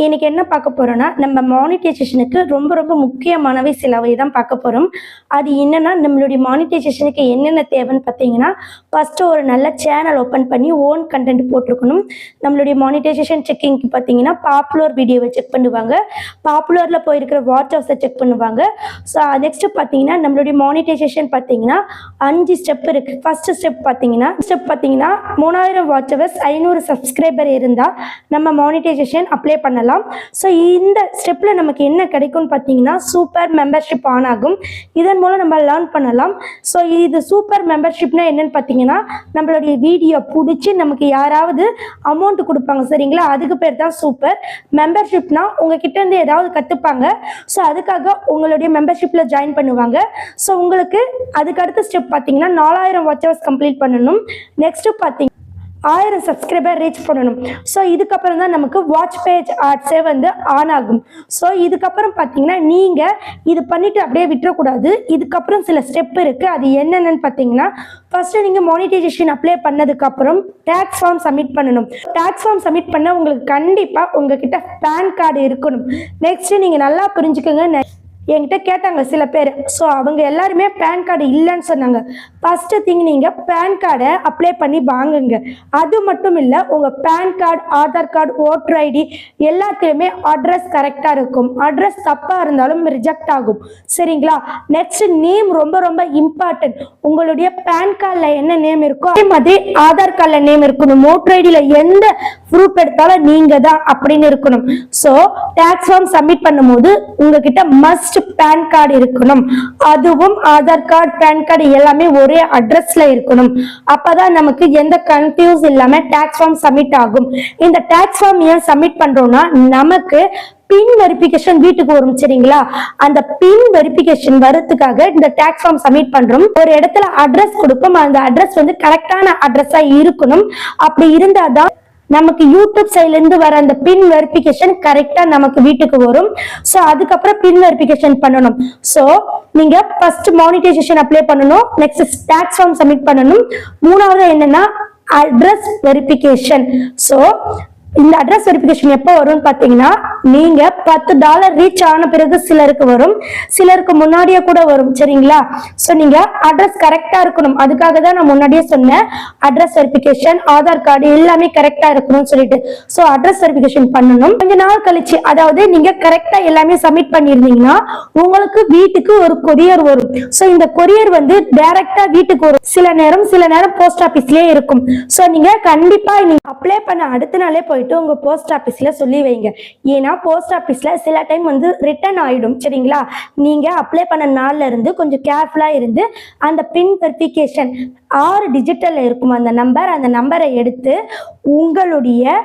இன்னைக்கு என்ன பார்க்க போறோம்னா நம்ம மானிட்டைசேஷனுக்கு ரொம்ப ரொம்ப முக்கியமானவை சிலவை தான் பார்க்க போறோம். அது என்னன்னா நம்மளுடைய மானிட்டைசேஷனுக்கு என்னென்ன தேவைன்னு பார்த்தீங்கன்னா ஃபர்ஸ்ட் ஒரு நல்ல சேனல் ஓப்பன் பண்ணி ஓன் கண்டென்ட் போட்டிருக்கணும். நம்மளுடைய மானிட்டைசேஷன் செக்கிங்க்கு பார்த்தீங்கன்னா பாப்புலர் வீடியோவை செக் பண்ணுவாங்க, பாப்புலரில் போயிருக்கிற வாட்ச் ஹவர்ஸை செக் பண்ணுவாங்க. ஸோ நெக்ஸ்ட் பார்த்தீங்கன்னா நம்மளுடைய மானிட்டைசேஷன் பார்த்தீங்கன்னா 5 ஸ்டெப் இருக்கு. ஃபர்ஸ்ட் ஸ்டெப் பார்த்தீங்கன்னா 3000 வாட்ச் ஹவர்ஸ் 500 சப்ஸ்கிரைபர் இருந்தால் நம்ம மானிட்டைசேஷன் அப்ளை பண்ணலாம். ஸோ இந்த ஸ்டெப்பில் நமக்கு என்ன கிடைக்கும்னு பார்த்தீங்கன்னா சூப்பர் மெம்பர்ஷிப் ஆன் ஆகும். இதன் மூலம் நம்ம லேர்ன் பண்ணலாம். ஸோ இது சூப்பர் மெம்பர்ஷிப்னா என்னன்னு பார்த்தீங்கன்னா நம்மளுடைய வீடியோ பிடிச்சி நமக்கு யாராவது அமௌண்ட் கொடுப்பாங்க சரிங்களா, அதுக்கு பேர் தான் சூப்பர் மெம்பர்ஷிப்னா. உங்ககிட்ட இருந்து ஏதாவது கற்றுப்பாங்க, ஸோ அதுக்காக உங்களுடைய மெம்பர்ஷிப்பில் ஜாயின் பண்ணுவாங்க. ஸோ உங்களுக்கு அதுக்கு அடுத்த ஸ்டெப் பார்த்தீங்கன்னா 4000 வாட்ச் ஹவர்ஸ் கம்ப்ளீட் பண்ணணும். நெக்ஸ்ட்டு பார்த்தீங்கன்னா 1000 சப்ஸ்கிரைபர் ரீச் பண்ணணும். ஸோ இதுக்கப்புறம் தான் நமக்கு வாட்ச் பேஜ் ஆட்ஸே வந்து ஆன் ஆகும். ஸோ இதுக்கப்புறம் பார்த்தீங்கன்னா நீங்கள் இது பண்ணிவிட்டு அப்படியே விட்டுறக்கூடாது. இதுக்கப்புறம் சில ஸ்டெப் இருக்குது. அது என்னென்னு பார்த்தீங்கன்னா ஃபஸ்ட்டு நீங்கள் மானிட்டைசேஷன் அப்ளை பண்ணதுக்கப்புறம் டேக்ஸ் ஃபார்ம் சப்மிட் பண்ணணும். டேக்ஸ் ஃபார்ம் சப்மிட் பண்ண உங்களுக்கு கண்டிப்பாக உங்ககிட்ட பேன் கார்டு இருக்கணும். நெக்ஸ்ட்டு நீங்கள் நல்லா புரிஞ்சுக்கோங்க, என்கிட்ட கேட்டாங்க சில பேர். ஸோ அவங்க எல்லாருமே பேன் கார்டு இல்லைன்னு சொன்னாங்க. ஃபஸ்ட்டு திங் நீங்கள் பேன் கார்டை அப்ளை பண்ணி வாங்குங்க. அது மட்டும் இல்லை, உங்கள் PAN card, Aadhaar card, voter ID எல்லாத்துலேயுமே அட்ரஸ் கரெக்டாக இருக்கும். அட்ரஸ் தப்பாக இருந்தாலும் ரிஜெக்ட் ஆகும் சரிங்களா. நெக்ஸ்ட் நேம் ரொம்ப ரொம்ப இம்பார்ட்டன்ட். உங்களுடைய பேன் கார்டில் என்ன நேம் இருக்கோ அதே மாதிரி ஆதார் கார்டில் நேம் இருக்கணும். ஓட்டர் ஐடியில் எந்த ப்ரூஃப் எடுத்தாலும் நீங்கள் தான் அப்படின்னு இருக்கணும். ஸோ டேக்ஸ் ஃபார்ம் சப்மிட் பண்ணும்போது உங்ககிட்ட மஸ்ட் பேன் கார்டு இருக்கணும். அதுவும் ஆதார் கார்டு, பேன் கார்டு எல்லாமே ஒரே அட்ரஸ்ல இருக்கணும். அப்பதான் நமக்கு எந்த கன்ஃபியூஸ் இல்லாம டாக்ஸ் ஃபார்ம் சப்மிட் ஆகும். இந்த டாக்ஸ் ஃபார்ம் ஏன் சப்மிட் பண்றோம்னா நமக்கு பின் வெரிஃபிகேஷன் வீட்டுக்கு வரும் சரிங்களா. அந்த பின் வெரிஃபிகேஷன் வரதுக்காக இந்த டாக்ஸ் ஃபார்ம் சப்மிட் பண்றோம். ஒரு இடத்துல அட்ரஸ் கொடுப்போம், அந்த அட்ரஸ் வந்து கரெக்டான அட்ரஸா இருக்கணும். அப்படி இருந்தாதான் நமக்கு யூடியூப் சைட்ல இருந்து வர அந்த பின் வெரிஃபிகேஷன் கரெக்டா நமக்கு வீட்டுக்கு வரும். ஸோ அதுக்கப்புறம் பின் வெரிஃபிகேஷன் பண்ணணும். ஸோ நீங்க ஃபர்ஸ்ட் மானிட்டைசேஷன் அப்ளை பண்ணணும், நெக்ஸ்ட் டாக்ஸ் ஃபார்ம் சப்மிட் பண்ணணும். மூணாவது என்னன்னா அட்ரஸ் வெரிஃபிகேஷன். ஸோ இந்த அட்ரஸ் வெரிஃபிகேஷன் எப்போ வரும்னு பார்த்தீங்கன்னா நீங்க $10 ரீச் ஆன பிறகு சிலருக்கு வரும், சிலருக்கு முன்னாடியே கூட வரும் சரிங்களா. ஸோ நீங்க அட்ரஸ் கரெக்டா இருக்கணும். அதுக்காக தான் நான் முன்னாடியே சொன்னேன் அட்ரஸ் வெரிஃபிகேஷன், ஆதார் கார்டு எல்லாமே கரெக்டா இருக்கணும்னு சொல்லிட்டு. ஸோ அட்ரஸ் வெரிஃபிகேஷன் பண்ணணும். கொஞ்ச நாள் கழிச்சு, அதாவது நீங்க கரெக்டா எல்லாமே சப்மிட் பண்ணிருந்தீங்கன்னா உங்களுக்கு வீட்டுக்கு ஒரு கொரியர் வரும். ஸோ இந்த கொரியர் வந்து டைரக்டா வீட்டுக்கு வரும். சில நேரம் போஸ்ட் ஆபீஸ்லயே இருக்கும். ஸோ நீங்க கண்டிப்பா நீங்க அப்ளை பண்ண அடுத்த நாளே போயிட்டு உங்க போஸ்ட் ஆபீஸ்ல சொல்லி வைங்க. ஏன்னா போஸ்ட் ஆபீஸ்ல சில டைம் வந்து ரிட்டர்ன் ஆயிடும் சரிங்களா. நீங்க அப்ளை பண்ண நாள்ல இருந்து கொஞ்சம் கேர்ஃபுல்லா இருந்து அந்த பின் வெரிஃபிகேஷன் 6 டிஜிட்டல்ல இருக்கும் அந்த நம்பரை எடுத்து உங்களுடைய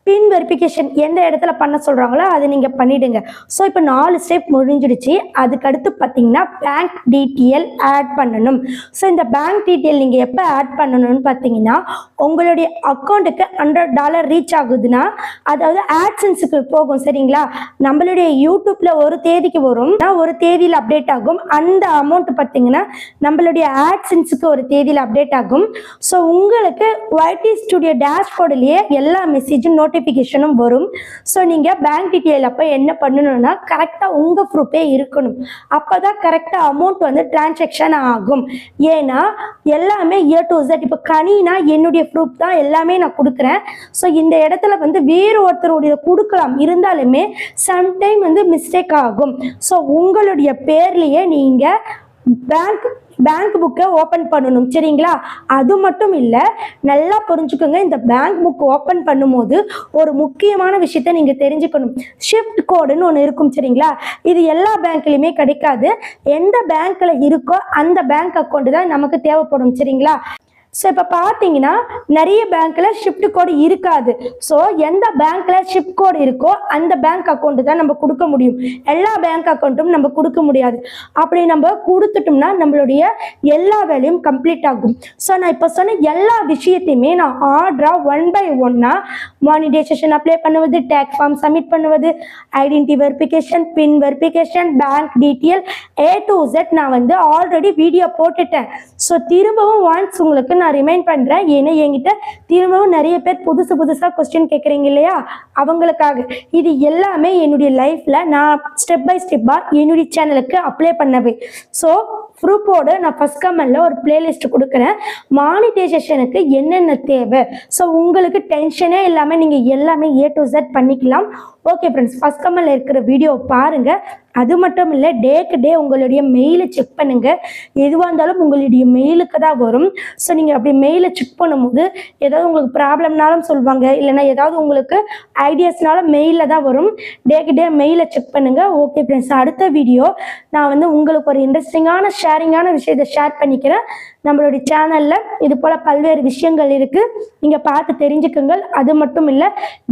பின் வெரிஃபிகேஷன் எந்த இடத்துல பண்ண சொல்றாங்களோ அதை நீங்க பண்ணிடுங்க. ஸோ இப்போ 4 ஸ்டெப் முடிஞ்சிடுச்சு. அதுக்கடுத்து பார்த்தீங்கன்னா பேங்க் டீட்டெயில் ஆட் பண்ணணும். ஸோ இந்த பேங்க் டீட்டெயில் நீங்கள் எப்போ ஆட் பண்ணணும்னு பார்த்தீங்கன்னா உங்களுடைய அக்கௌண்ட்டுக்கு $100 ரீச் ஆகுதுன்னா, அதாவது ஆட்சன்ஸுக்கு போகும் சரிங்களா. நம்மளுடைய யூடியூப்ல ஒரு தேதிக்கு வரும், ஒரு தேதியில் அப்டேட் ஆகும். அந்த அமௌண்ட் பார்த்தீங்கன்னா நம்மளுடைய ஆட்சன்ஸுக்கு ஒரு தேதியில் அப்டேட் ஆகும். ஸோ உங்களுக்கு YT ஸ்டுடியோ டேஷ்போர்ட்லேயே எல்லா மெசேஜும் நோட்டிஃபிகேஷனும் வரும். ஸோ நீங்கள் பேங்க் டீட்டெயில் அப்போ என்ன பண்ணணும்னா கரெக்டாக உங்கள் ப்ரூஃபே இருக்கணும். அப்போ தான் கரெக்டாக அமௌண்ட் வந்து டிரான்சாக்ஷன் ஆகும். ஏன்னா எல்லாமே A to Z. இப்போ கனினா என்னுடைய ப்ரூஃப் தான் எல்லாமே நான் கொடுக்குறேன். ஸோ இந்த இடத்துல வந்து வேறு ஒருத்தருடைய கொடுக்கலாம், இருந்தாலுமே சம்டைம் வந்து மிஸ்டேக் ஆகும். ஸோ உங்களுடைய பேர்லேயே நீங்கள் பேங்க் புக்கை ஓப்பன் பண்ணணும் சரிங்களா. அது மட்டும் இல்லை, நல்லா புரிஞ்சுக்கோங்க, இந்த பேங்க் புக் ஓப்பன் பண்ணும்போது ஒரு முக்கியமான விஷயத்த நீங்கள் தெரிஞ்சுக்கணும். ஷிஃப்ட் கோடுன்னு ஒன்று இருக்கும் சரிங்களா. இது எல்லா பேங்க்லையுமே கிடைக்காது. எந்த பேங்க்கில் இருக்கோ அந்த பேங்க் அக்கௌண்ட் தான் நமக்கு தேவைப்படும் சரிங்களா. ஸோ இப்போ பார்த்தீங்கன்னா நிறைய பேங்க்கில் ஷிஃப்ட் கோடு இருக்காது. ஸோ எந்த பேங்க்கில் ஷிஃப்ட் கோடு இருக்கோ அந்த பேங்க் அக்கௌண்ட்டு தான் நம்ம கொடுக்க முடியும். எல்லா பேங்க் அக்கௌண்ட்டும் நம்ம கொடுக்க முடியாது. அப்படி நம்ம கொடுத்துட்டோம்னா நம்மளுடைய எல்லா வேலையும் கம்ப்ளீட் ஆகும். ஸோ நான் இப்போ சொன்ன எல்லா விஷயத்தையுமே நான் ஆர்டராக 1 by 1 மானிட்டைசேஷன் அப்ளை பண்ணுவது, டேக்ஸ் ஃபார்ம் சப்மிட் பண்ணுவது, identity verification, PIN verification, bank detail A to Z நான் வந்து ஆல்ரெடி வீடியோ போட்டுட்டேன். ஸோ திரும்பவும் ஒன்ஸ் உங்களுக்கு நான் ரிமைண்ட் பண்ணுறேன். ஏன்னா என்கிட்ட திரும்பவும் நிறைய பேர் புதுசாக கொஸ்டின் கேட்குறீங்க இல்லையா, அவங்களுக்காக. இது எல்லாமே என்னுடைய லைஃப்பில் நான் ஸ்டெப் பை ஸ்டெப்பாக என்னுடைய சேனலுக்கு அப்ளை பண்ணவே. ஸோ ப்ரூஃபோடு நான் ஃபஸ்ட் கமெண்ட்டில் ஒரு பிளேலிஸ்ட் கொடுக்குறேன், மானிட்டைசேஷனுக்கு என்னென்ன தேவை. ஸோ உங்களுக்கு டென்ஷனே இல்லாமல் நீங்கள் எல்லாமே A to Z பண்ணிக்கலாம். ஓகே ஃப்ரெண்ட்ஸ், ஃபஸ்ட் கமெண்ட்டில் இருக்கிற வீடியோ பாருங்கள். அது மட்டும் இல்லை, டேக்கு டே உங்களுடைய மெயிலை செக் பண்ணுங்கள். எதுவாக இருந்தாலும் உங்களுடைய மெயிலுக்கு தான் வரும். ஸோ நீங்கள் அப்படி மெயிலை செக் பண்ணும்போது ஏதாவது உங்களுக்கு ப்ராப்ளம்னாலும் சொல்லுவாங்க, இல்லைன்னா ஏதாவது உங்களுக்கு ஐடியாஸ்னாலும் மெயிலில் தான் வரும். டேக்கு டே மெயிலை செக் பண்ணுங்கள். ஓகே ஃப்ரெண்ட்ஸ், அடுத்த வீடியோ நான் வந்து உங்களுக்கு ஒரு இன்ட்ரெஸ்டிங்கான ஷேரிங்கான விஷயத்தை ஷேர் பண்ணிக்கிறேன். நம்மளுடைய சேனலில் இது போல் பல்வேறு விஷயங்கள் இருக்குது, நீங்கள் பார்த்து தெரிஞ்சுக்குங்கள். அது மட்டும் இல்லை,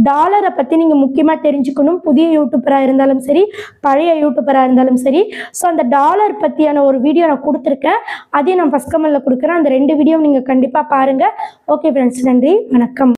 டாலரை பற்றி நீங்கள் முக்கியமாக தெரிஞ்சுக்கணும். புதிய யூடியூபராக இருந்தாலும் சரி, பழைய யூடியூபராக இருந்தாலும் சரி. ஸோ அந்த டாலர் பற்றியான ஒரு வீடியோ நான் கொடுத்துருக்கேன், அதையும் நான் ஃபஸ்ட் கமெண்ட்டில் கொடுக்குறேன். அந்த 2 வீடியோ நீங்கள் கண்டிப்பாக பாருங்கள். ஓகே ஃப்ரெண்ட்ஸ், நன்றி, வணக்கம்.